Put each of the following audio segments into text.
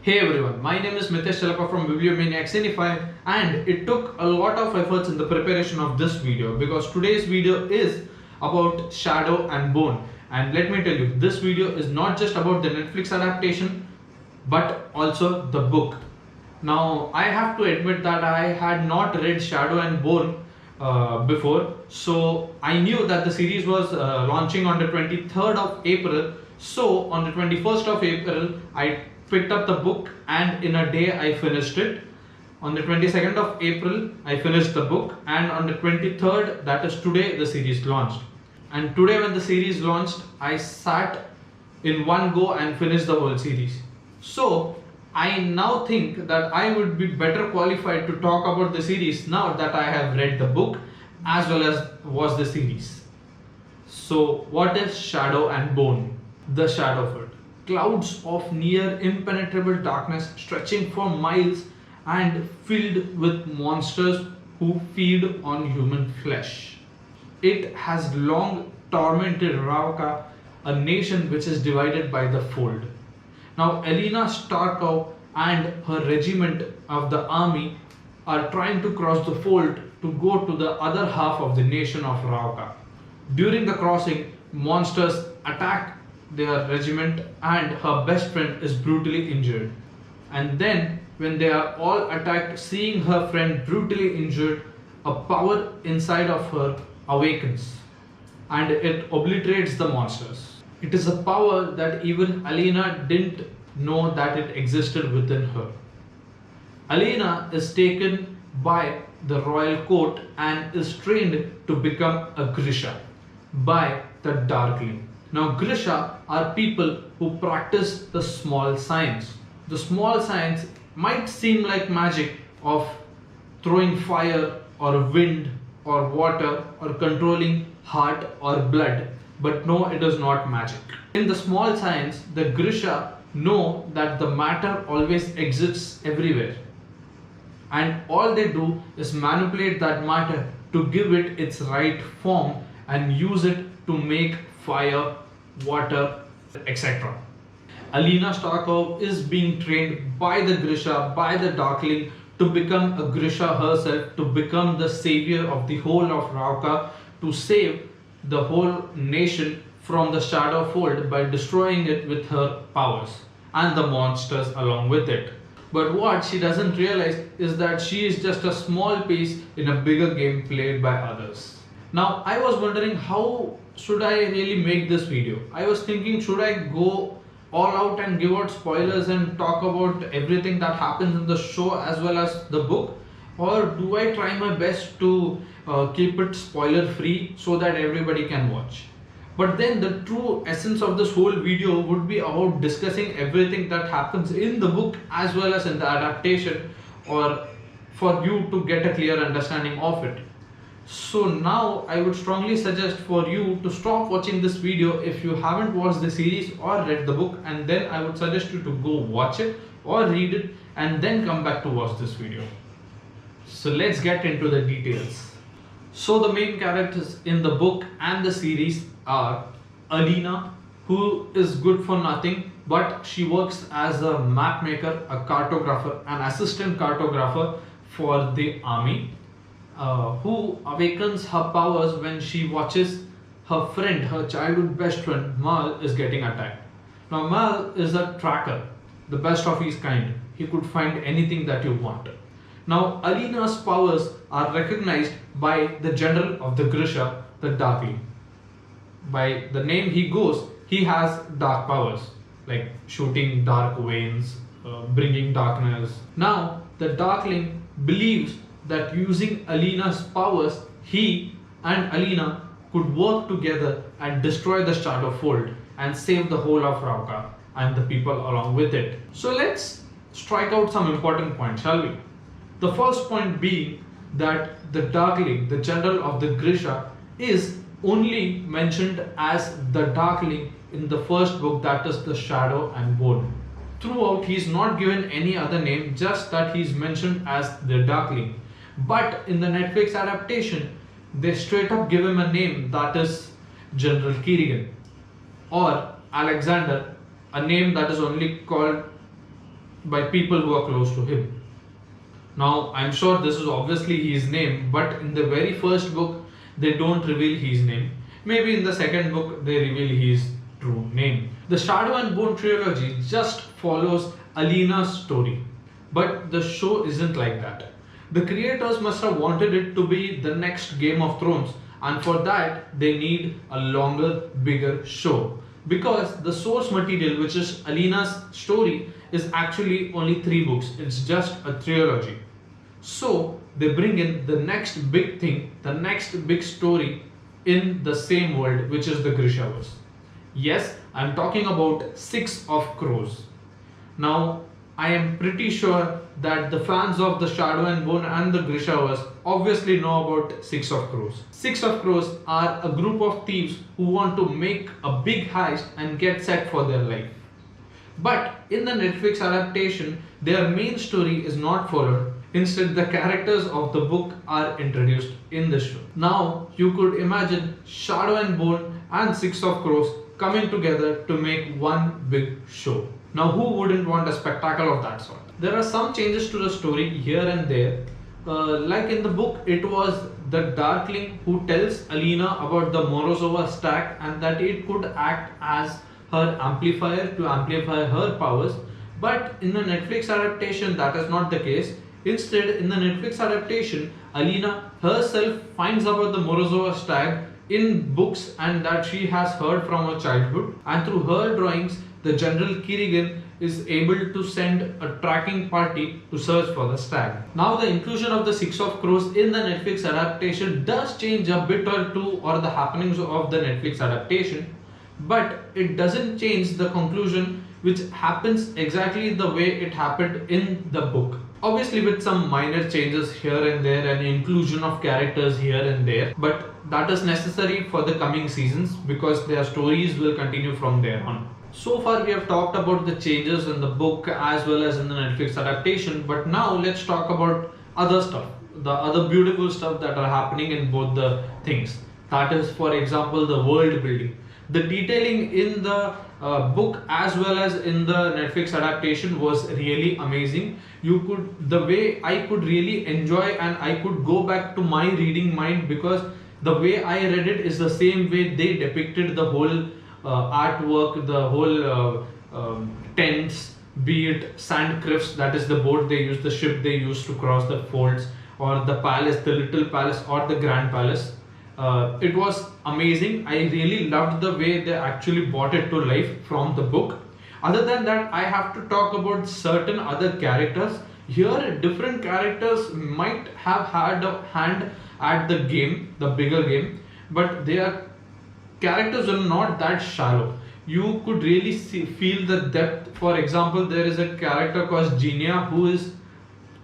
Hey everyone, my name is from Bibliomaniacs and it took a lot of efforts in the preparation of this video because today's video is about Shadow and Bone. And let me tell you, this video is not just about the Netflix adaptation but also the book. Now I have to admit that I had not read Shadow and Bone before, so I knew that the series was launching on the 23rd of April. So on the 21st of April I picked up the book and in a day I finished it. On the 22nd of April I finished the book, and on the 23rd, that is today, the series launched. And today when the series launched, I sat in one go and finished the whole series. So I now think that I would be better qualified to talk about the series now that I have read the book as well as watched the series. So what is Shadow and Bone? The Shadowford. Clouds of near impenetrable darkness stretching for miles and filled with monsters who feed on human flesh. It has long tormented Ravka, a nation which is divided by the fold. Now Alina Starkov and her regiment of the army are trying to cross the fold to go to the other half of the nation of Ravka. During the crossing, monsters attack their regiment and her best friend is brutally injured. And then when they are all attacked, seeing her friend brutally injured, a power inside of her awakens and it obliterates the monsters. It is a power that even Alina didn't know that it existed within her. Alina is taken by the royal court and is trained to become a Grisha by the Darkling. Now Grisha are people who practice the small science. The small science might seem like magic of throwing fire or wind or water or controlling heart or blood, but no, it is not magic. In the small science, the Grisha know that the matter always exists everywhere, and all they do is manipulate that matter to give it its right form and use it to make fire, water, etc. Alina Starkov is being trained by the Grisha, by the Darkling, to become a Grisha herself, to become the savior of the whole of Ravka, to save the whole nation from the shadow fold by destroying it with her powers and the monsters along with it. But what she doesn't realize is that she is just a small piece in a bigger game played by others. Now I was wondering, how should I really make this video? I was thinking, should I go all out and give out spoilers and talk about everything that happens in the show as well as the book, or do I try my best to keep it spoiler free so that everybody can watch? But then the true essence of this whole video would be about discussing everything that happens in the book as well as in the adaptation, or for you to get a clear understanding of it. So now I would strongly suggest for you to stop watching this video if you haven't watched the series or read the book, and then I would suggest you to go watch it or read it and then come back to watch this video. So let's get into the details. So the main characters in the book and the series are Alina, who is good for nothing, but she works as a map maker, a cartographer, an assistant cartographer for the army. Who awakens her powers when she watches her friend, her childhood best friend Mal, is getting attacked. Now Mal is a tracker, the best of his kind. He could find anything that you want. Now Alina's powers are recognized by the general of the Grisha, the Darkling. By the name he goes, he has dark powers, like shooting dark veins, bringing darkness. Now the Darkling believes that using Alina's powers, he and Alina could work together and destroy the Shadow Fold and save the whole of Ravka and the people along with it. So let's strike out some important points, shall we? The first point being that the Darkling, the general of the Grisha, is only mentioned as the Darkling in the first book, that is the Shadow and Bone. Throughout he is not given any other name, just that he is mentioned as the Darkling. But in the Netflix adaptation, they straight up give him a name, that is General Kirigan, or Alexander, a name that is only called by people who are close to him. Now, I'm sure this is obviously his name, but in the very first book, they don't reveal his name. Maybe in the second book, they reveal his true name. The Shadow and Bone trilogy just follows Alina's story, but the show isn't like that. The creators must have wanted it to be the next Game of Thrones, and for that, they need a longer, bigger show. Because the source material, which is Alina's story, is actually only 3 books, it's just a trilogy. So they bring in the next big thing, the next big story in the same world, which is the Grishaverse. Yes, I'm talking about Six of Crows. Now, I am pretty sure that the fans of the Shadow and Bone and the Grishaverse obviously know about Six of Crows. Six of Crows are a group of thieves who want to make a big heist and get set for their life. But in the Netflix adaptation, their main story is not followed. Instead, the characters of the book are introduced in the show. Now, you could imagine Shadow and Bone and Six of Crows coming together to make one big show. Now, who wouldn't want a spectacle of that sort? There are some changes to the story here and there. Like in the book, it was the Darkling who tells Alina about the Morozova stack and that it could act as her amplifier to amplify her powers. But in the Netflix adaptation, that is not the case. Instead, in the Netflix adaptation, Alina herself finds about the Morozova stag in books and that she has heard from her childhood, and through her drawings, the General Kirigan is able to send a tracking party to search for the stag. Now, the inclusion of the Six of Crows in the Netflix adaptation does change a bit or two or the happenings of the Netflix adaptation, but it doesn't change the conclusion, which happens exactly the way it happened in the book. Obviously with some minor changes here and there and inclusion of characters here and there, but that is necessary for the coming seasons because their stories will continue from there on. So far we have talked about the changes in the book as well as in the Netflix adaptation, but now let's talk about other stuff, the other beautiful stuff that are happening in both the things. That is, for example, the world building. The detailing in the book as well as in the Netflix adaptation was really amazing. The way I could really enjoy and I could go back to my reading mind because the way I read it is the same way they depicted the whole artwork, the whole tents, be it sand cliffs, that is the boat they use, the ship they use to cross the folds, or the palace, the little palace or the grand palace. It was amazing. I really loved the way they actually brought it to life from the book. Other than that, I have to talk about certain other characters. Here, different characters might have had a hand at the game, the bigger game, but their characters are not that shallow. You could really feel the depth. For example, there is a character called Genia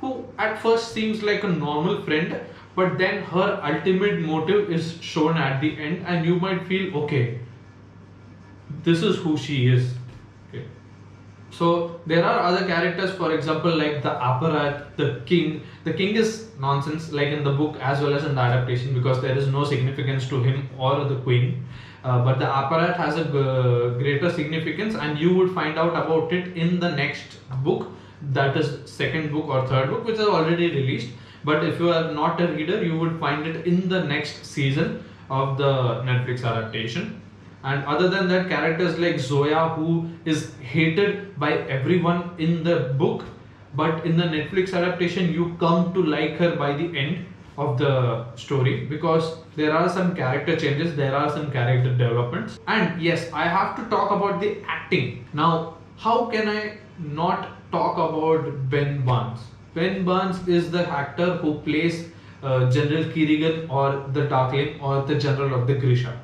who at first seems like a normal friend, but then her ultimate motive is shown at the end and you might feel, okay, this is who she is. Okay. So there are other characters, for example, like the Apparat, the King. The King is nonsense, like in the book as well as in the adaptation, because there is no significance to him or the Queen. But the Apparat has a greater significance, and you would find out about it in the next book, that is second book or third book, which is already released. But if you are not a reader, you would find it in the next season of the Netflix adaptation. And other than that, characters like Zoya, who is hated by everyone in the book, but in the Netflix adaptation, you come to like her by the end of the story because there are some character changes, there are some character developments. And yes, I have to talk about the acting. Now, how can I not talk about Ben Barnes? Ben Barnes is the actor who plays General Kirigan or the Darkling or the General of the Grisha.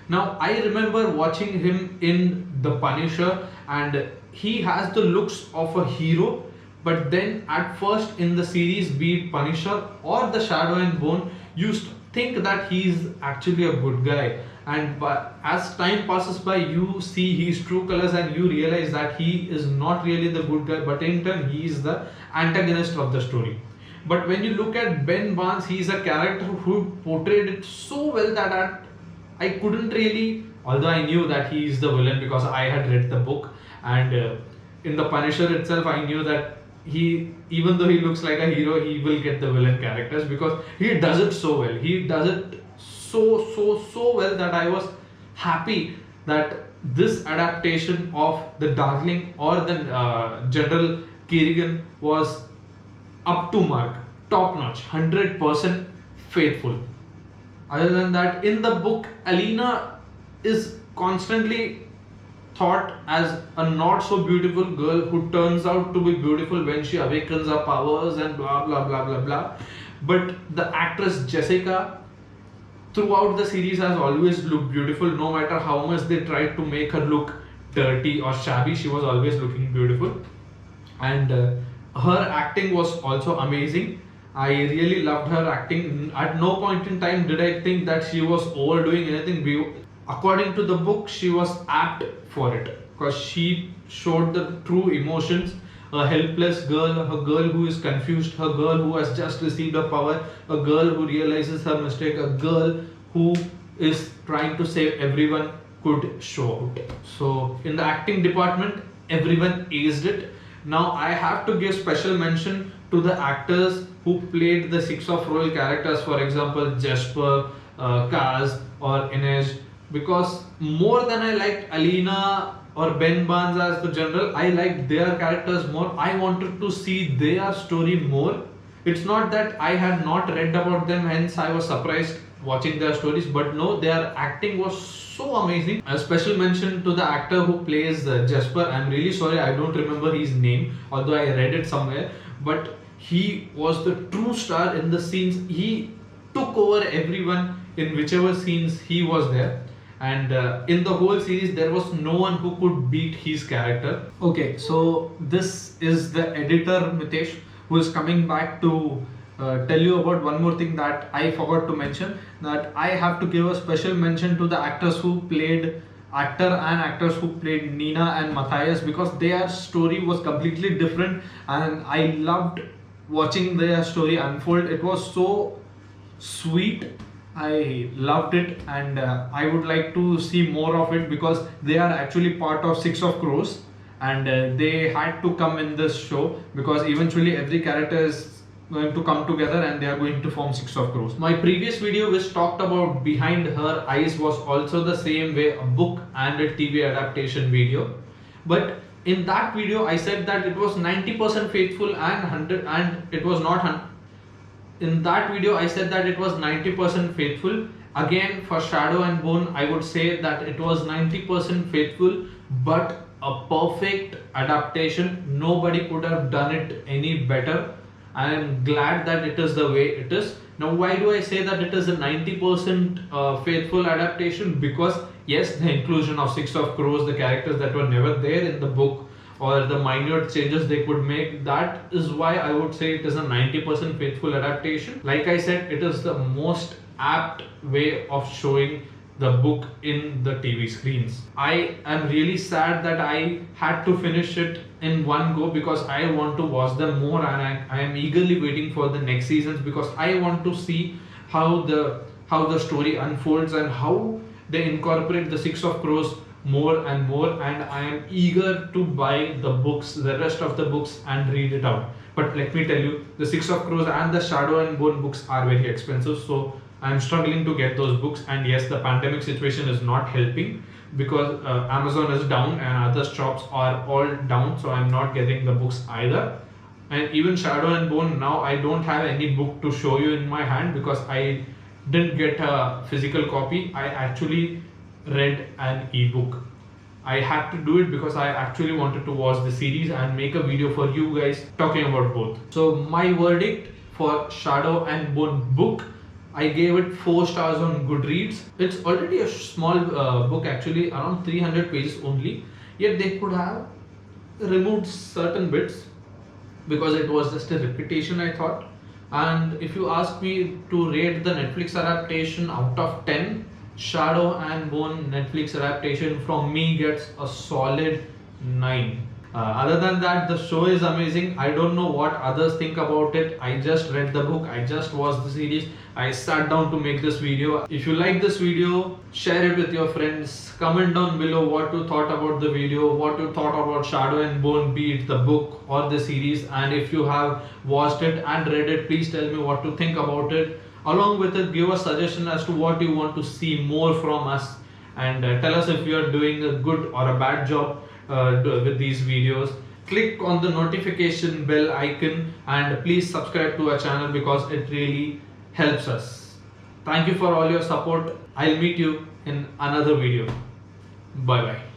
Now, I remember watching him in The Punisher and he has the looks of a hero, but then at first in the series, be it Punisher or the Shadow and Bone, you think that he is actually a good guy. And as time passes by, you see his true colors and you realize that he is not really the good guy, but in turn he is the antagonist of the story. But when you look at Ben Barnes, he is a character who portrayed it so well that I couldn't really, although I knew that he is the villain because I had read the book, and in the Punisher itself, I knew that even though he looks like a hero, he will get the villain characters because he does it so well. He does it so well that I was happy that this adaptation of the Darling or the General Kirigan was up to mark, top notch, 100% faithful. Other than that, in the book, Alina is constantly thought as a not so beautiful girl who turns out to be beautiful when she awakens her powers and blah blah blah blah blah. But the actress Jessica throughout the series has always looked beautiful. No matter how much they tried to make her look dirty or shabby, she was always looking beautiful. And her acting was also amazing. I really loved her acting. At no point in time did I think that she was overdoing anything. According to the book, she was apt for it because she showed the true emotions. A helpless girl, a girl who is confused, a girl who has just received a power, a girl who realizes her mistake, a girl who is trying to save everyone could show out. So in the acting department, everyone aced it. Now I have to give special mention to the actors who played the six of role characters, for example Jesper, Kaz or Inej, because more than I liked Alina or Ben Barnes as the general, I liked their characters more. I wanted to see their story more. It's not that I had not read about them, hence I was surprised watching their stories, but no, their acting was so amazing. A special mention to the actor who plays Jesper. I'm really sorry, I don't remember his name, although I read it somewhere, but he was the true star in the scenes. He took over everyone in whichever scenes he was there. And in the whole series, there was no one who could beat his character. Okay, so this is the editor Mitesh, who is coming back to tell you about one more thing that I forgot to mention, that I have to give a special mention to the actors who played actors who played Nina and Matthias, because their story was completely different and I loved watching their story unfold. It was so sweet. I loved it, and I would like to see more of it because they are actually part of Six of Crows, and they had to come in this show because eventually every character is going to come together and they are going to form Six of Crows. My previous video which talked about Behind Her Eyes was also the same way, a book and a TV adaptation video, but in that video I said that it was 90% faithful and it was not. In that video I said that it was 90% faithful. Again, for Shadow and Bone, I would say that it was 90% faithful, but a perfect adaptation. Nobody could have done it any better. I am glad that it is the way it is. Now, why do I say that it is a 90% faithful adaptation? Because yes, the inclusion of Six of Crows, the characters that were never there in the book, or the minute changes they could make, that is why I would say it is a 90% faithful adaptation. Like I said, it is the most apt way of showing the book in the TV screens. I am really sad that I had to finish it in one go because I want to watch them more, and I am eagerly waiting for the next seasons because I want to see how the story unfolds and how they incorporate the Six of Crows more and more, and I am eager to buy the books, the rest of the books, and read it out. But let me tell you, the Six of Crows and the Shadow and Bone books are very expensive, so I am struggling to get those books. And yes, the pandemic situation is not helping because Amazon is down and other shops are all down, so I am not getting the books either. And even Shadow and Bone, now I don't have any book to show you in my hand because I didn't get a physical copy. I actually read an ebook. I had to do it because I actually wanted to watch the series and make a video for you guys talking about both. So my verdict for Shadow and Bone book, I gave it 4 stars on Goodreads. It's already a small book, actually around 300 pages only, yet they could have removed certain bits because it was just a repetition, I thought. And if you ask me to rate the Netflix adaptation out of 10, Shadow and Bone Netflix adaptation from me gets a solid 9. Other than that, the show is amazing. I don't know what others think about it. I just read the book, I just watched the series, I sat down to make this video. If you like this video, share it with your friends. Comment down below what you thought about the video, what you thought about Shadow and Bone, be it the book or the series. And if you have watched it and read it, please tell me what to think about it. Along with it, give a suggestion as to what you want to see more from us, and tell us if you are doing a good or a bad job with these videos. Click on the notification bell icon and please subscribe to our channel because it really helps us. Thank you for all your support. I'll meet you in another video. Bye bye.